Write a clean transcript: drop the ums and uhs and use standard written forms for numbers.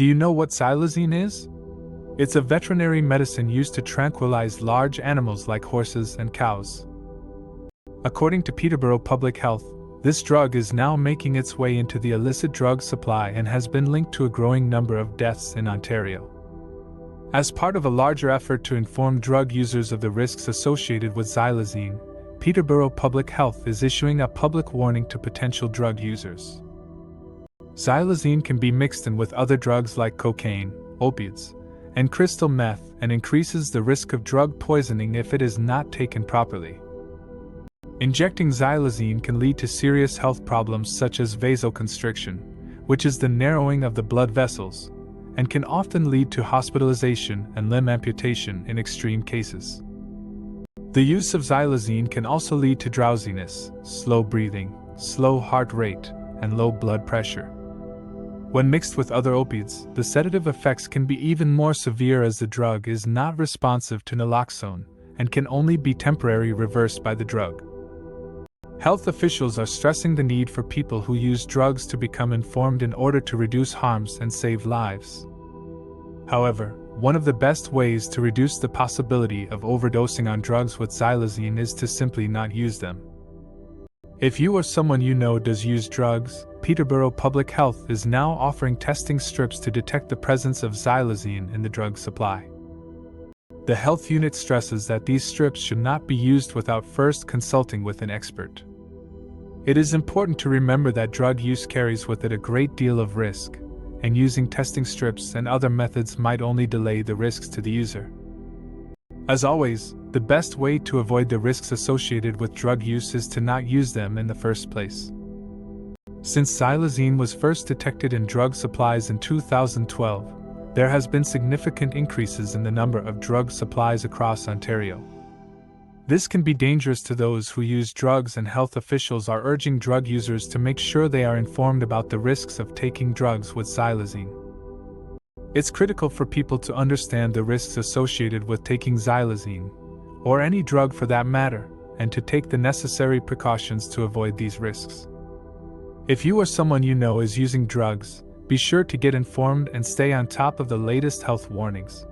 Do you know what xylazine is? It's a veterinary medicine used to tranquilize large animals like horses and cows. According to Peterborough Public Health, this drug is now making its way into the illicit drug supply and has been linked to a growing number of deaths in Ontario. As part of a larger effort to inform drug users of the risks associated with xylazine, Peterborough Public Health is issuing a public warning to potential drug users. Xylazine can be mixed in with other drugs like cocaine, opiates, and crystal meth and increases the risk of drug poisoning if it is not taken properly. Injecting xylazine can lead to serious health problems such as vasoconstriction, which is the narrowing of the blood vessels, and can often lead to hospitalization and limb amputation in extreme cases. The use of xylazine can also lead to drowsiness, slow breathing, slow heart rate, and low blood pressure. When mixed with other opiates, the sedative effects can be even more severe as the drug is not responsive to naloxone and can only be temporarily reversed by the drug. Health officials are stressing the need for people who use drugs to become informed in order to reduce harms and save lives. However, one of the best ways to reduce the possibility of overdosing on drugs with xylazine is to simply not use them. If you or someone you know does use drugs, Peterborough Public Health is now offering testing strips to detect the presence of xylazine in the drug supply. The health unit stresses that these strips should not be used without first consulting with an expert. It is important to remember that drug use carries with it a great deal of risk, and using testing strips and other methods might only delay the risks to the user. As always, the best way to avoid the risks associated with drug use is to not use them in the first place. Since xylazine was first detected in drug supplies in 2012, there has been significant increases in the number of drug supplies across Ontario. This can be dangerous to those who use drugs, and health officials are urging drug users to make sure they are informed about the risks of taking drugs with xylazine. It's critical for people to understand the risks associated with taking xylazine, or any drug for that matter, and to take the necessary precautions to avoid these risks. If you or someone you know is using drugs, be sure to get informed and stay on top of the latest health warnings.